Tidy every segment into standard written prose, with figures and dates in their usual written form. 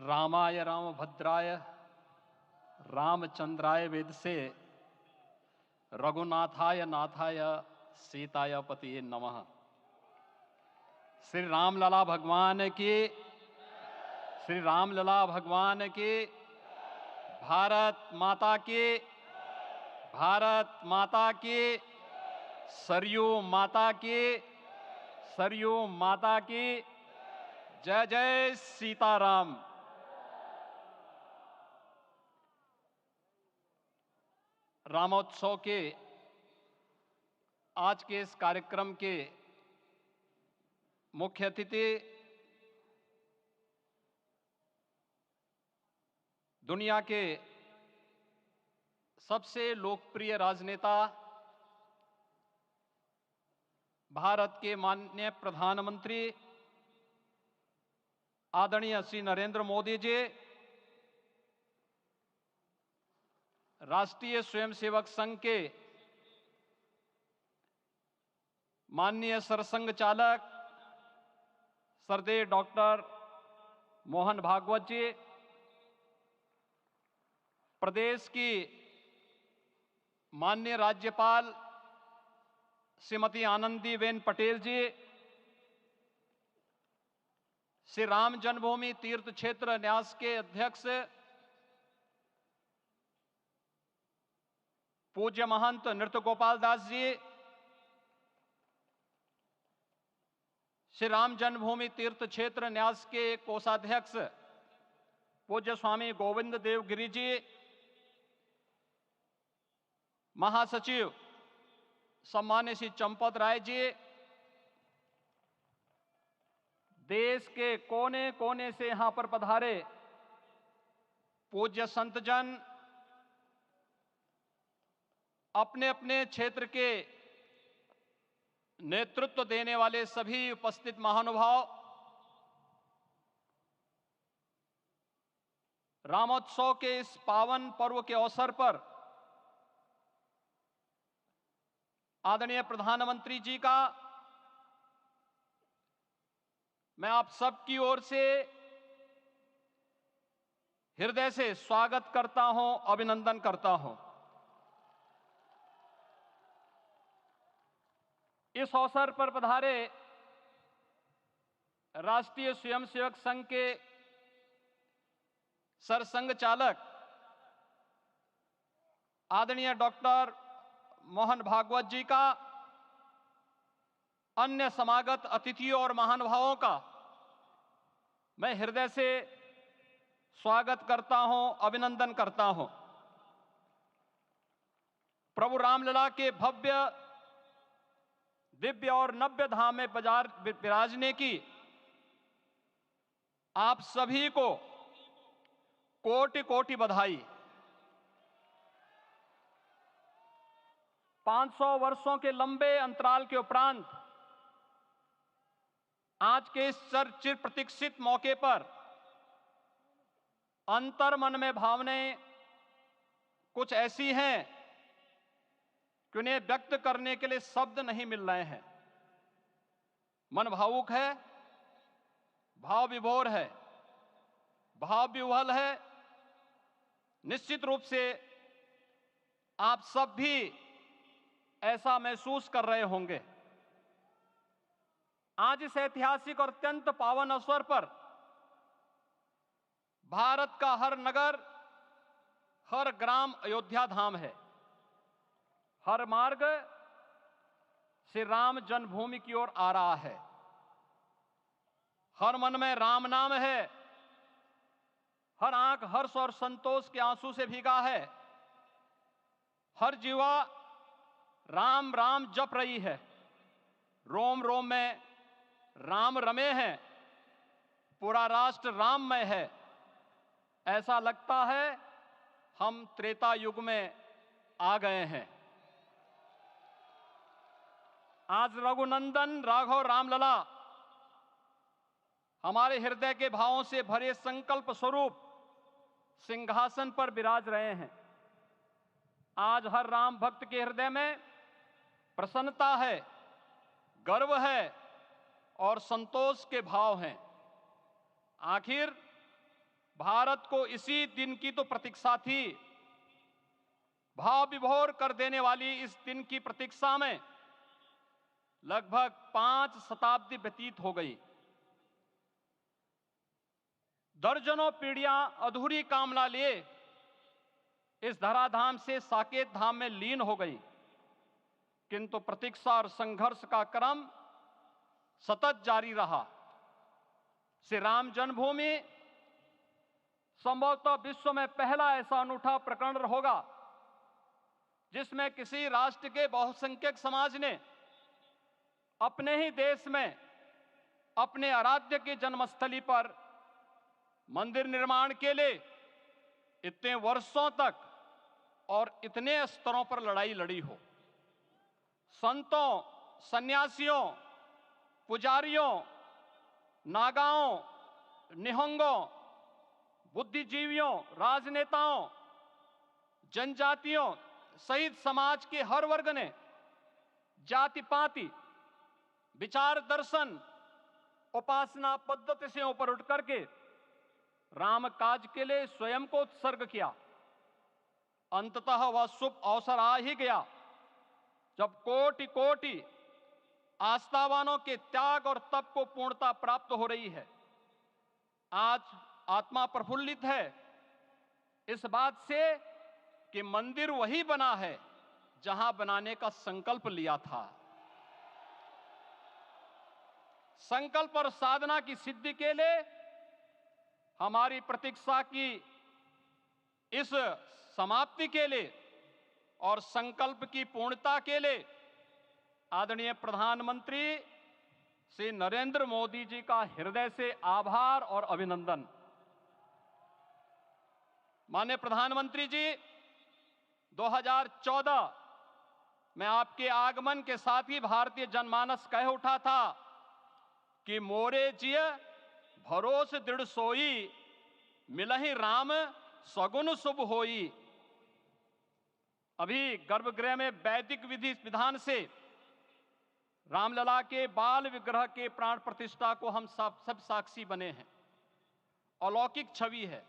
रामाय रामभद्राय रामचंद्राय वेदसे रघुनाथाय नाथाय सीताय पतिये नमः। श्री रामलला भगवान की, श्री रामलला भगवान की, भारत माता की, भारत माता की, सरयू माता की, सरयू माता की, जय जय सीताराम। रामोत्सव के आज के इस कार्यक्रम के मुख्य अतिथि दुनिया के सबसे लोकप्रिय राजनेता भारत के माननीय प्रधानमंत्री आदरणीय श्री नरेंद्र मोदी जी, राष्ट्रीय स्वयंसेवक संघ के माननीय सरसंघ चालक श्रद्धेय डॉक्टर मोहन भागवत जी, प्रदेश की माननीय राज्यपाल श्रीमती आनंदीबेन पटेल जी, श्री राम जन्मभूमि तीर्थ क्षेत्र न्यास के अध्यक्ष पूज्य महंत नृत्य गोपाल दास जी, श्री राम जन्मभूमि तीर्थ क्षेत्र न्यास के कोषाध्यक्ष पूज्य स्वामी गोविंद देव गिरि जी, महासचिव सम्मान्य श्री चंपत राय जी, देश के कोने कोने से यहां पर पधारे पूज्य संतजन, अपने अपने क्षेत्र के नेतृत्व देने वाले सभी उपस्थित महानुभाव, रामोत्सव के इस पावन पर्व के अवसर पर आदरणीय प्रधानमंत्री जी का मैं आप सबकी ओर से हृदय से स्वागत करता हूं, अभिनंदन करता हूं। इस अवसर पर पधारे राष्ट्रीय स्वयंसेवक संघ के सरसंघ चालक आदरणीय डॉक्टर मोहन भागवत जी का, अन्य समागत अतिथियों और महानुभावों का मैं हृदय से स्वागत करता हूं, अभिनंदन करता हूं। प्रभु रामलला के भव्य दिव्य और नव्य धाम में विराजने की आप सभी को कोटि कोटि बधाई। 500 वर्षों के लंबे अंतराल के उपरांत आज के इस चिर प्रतीक्षित मौके पर अंतर मन में भावनाएं कुछ ऐसी हैं कि उन्हें व्यक्त करने के लिए शब्द नहीं मिल रहे हैं। मन भावुक है, भाव विभोर है, भाव विह्वल है। निश्चित रूप से आप सब भी ऐसा महसूस कर रहे होंगे। आज इस ऐतिहासिक और अत्यंत पावन अवसर पर भारत का हर नगर, हर ग्राम अयोध्या धाम है। हर मार्ग श्री राम जन्मभूमि की ओर आ रहा है। हर मन में राम नाम है, हर आंख हर्ष और संतोष के आंसू से भीगा है। हर जीवा राम राम जप रही है। रोम रोम में राम रमे हैं, पूरा राष्ट्र राममय है। ऐसा लगता है हम त्रेता युग में आ गए हैं। आज रघुनंदन राघव रामलला हमारे हृदय के भावों से भरे संकल्प स्वरूप सिंहासन पर विराज रहे हैं। आज हर राम भक्त के हृदय में प्रसन्नता है, गर्व है और संतोष के भाव हैं। आखिर भारत को इसी दिन की तो प्रतीक्षा थी। भाव विभोर कर देने वाली इस दिन की प्रतीक्षा में लगभग 5 शताब्दी व्यतीत हो गई। दर्जनों पीढ़ियां अधूरी कामना लिए इस धराधाम से साकेत धाम में लीन हो गई, किंतु प्रतीक्षा और संघर्ष का क्रम सतत जारी रहा। श्री राम जन्मभूमि संभवतः विश्व में पहला ऐसा अनूठा प्रकरण होगा जिसमें किसी राष्ट्र के बहुसंख्यक समाज ने अपने ही देश में अपने आराध्य की जन्मस्थली पर मंदिर निर्माण के लिए इतने वर्षों तक और इतने स्तरों पर लड़ाई लड़ी हो। संतों, सन्यासियों, पुजारियों, नागाओं, निहंगों, बुद्धिजीवियों, राजनेताओं, जनजातियों सहित समाज के हर वर्ग ने जाति पाति, विचार दर्शन, उपासना पद्धति से ऊपर उठ करके राम काज के लिए स्वयं को उत्सर्ग किया। अंततः वह शुभ अवसर आ ही गया जब कोटि कोटि आस्थावानों के त्याग और तप को पूर्णता प्राप्त हो रही है। आज आत्मा प्रफुल्लित है इस बात से कि मंदिर वही बना है जहां बनाने का संकल्प लिया था। संकल्प और साधना की सिद्धि के लिए हमारी प्रतीक्षा की इस समाप्ति के लिए और संकल्प की पूर्णता के लिए आदरणीय प्रधानमंत्री श्री नरेंद्र मोदी जी का हृदय से आभार और अभिनंदन। माननीय प्रधानमंत्री जी, 2014 में आपके आगमन के साथ ही भारतीय जनमानस कह उठा था कि मोरे जिय भरोस दृढ़ सोई, मिलहि राम सगुन शुभ होई। अभी गर्भगृह में वैदिक विधि विधान से रामलला के बाल विग्रह के प्राण प्रतिष्ठा को हम सब साक्षी बने हैं। अलौकिक छवि है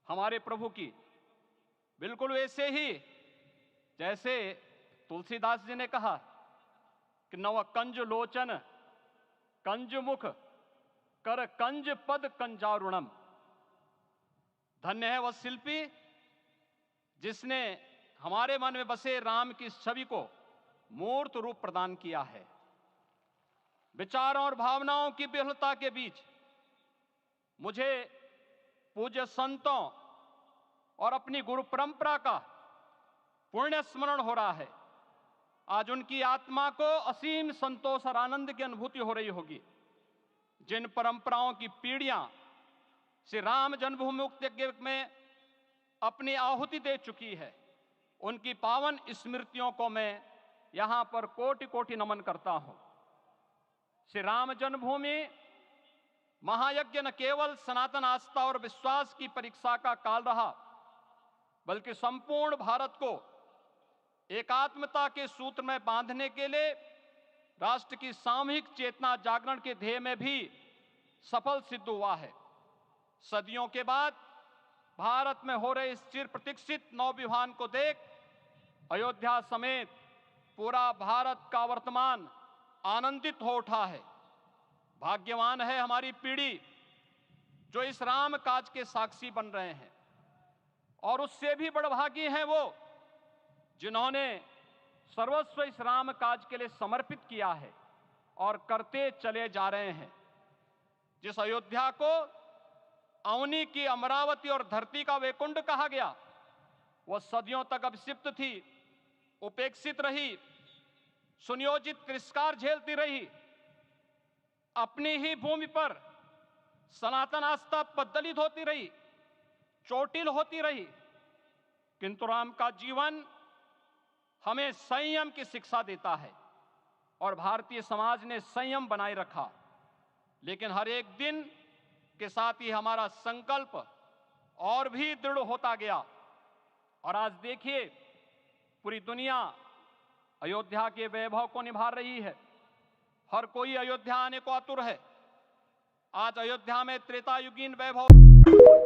हमारे प्रभु की, बिल्कुल वैसे ही जैसे तुलसीदास जी ने कहा कि नव कंज लोचन कंज मुख कर कंज पद कंजारुणम। धन्य है वह शिल्पी जिसने हमारे मन में बसे राम की छवि को मूर्त रूप प्रदान किया है। विचारों और भावनाओं की विहलता के बीच मुझे पूज्य संतों और अपनी गुरु परंपरा का पुण्य स्मरण हो रहा है। आज उनकी आत्मा को असीम संतोष और आनंद की अनुभूति हो रही होगी। जिन परंपराओं की पीढ़ियां श्री राम जन्मभूमि मुक्ति यज्ञ में अपनी आहुति दे चुकी है, उनकी पावन स्मृतियों को मैं यहां पर कोटि कोटि नमन करता हूं। श्री राम जन्मभूमि महायज्ञ न केवल सनातन आस्था और विश्वास की परीक्षा का काल रहा, बल्कि संपूर्ण भारत को एकात्मता के सूत्र में बांधने के लिए राष्ट्र की सामूहिक चेतना जागरण के ध्येय में भी सफल सिद्ध हुआ है। सदियों के बाद भारत में हो रहे इस चिर प्रतीक्षित नवविवाह को देख अयोध्या समेत पूरा भारत का वर्तमान आनंदित हो उठा है। भाग्यवान है हमारी पीढ़ी जो इस राम काज के साक्षी बन रहे हैं, और उससे भी बड़भागी हैं वो जिन्होंने सर्वस्व इस राम काज के लिए समर्पित किया है और करते चले जा रहे हैं। जिस अयोध्या को अवनी की अमरावती और धरती का वैकुंठ कहा गया, वह सदियों तक अभिषिप्त थी, उपेक्षित रही, सुनियोजित तिरस्कार झेलती रही। अपनी ही भूमि पर सनातन आस्था पद्दलित होती रही, चोटिल होती रही, किंतु राम का जीवन हमें संयम की शिक्षा देता है और भारतीय समाज ने संयम बनाए रखा। लेकिन हर एक दिन के साथ ही हमारा संकल्प और भी दृढ़ होता गया, और आज देखिए पूरी दुनिया अयोध्या के वैभव को निभा रही है। हर कोई अयोध्या आने को आतुर है। आज अयोध्या में त्रेता युगीन वैभव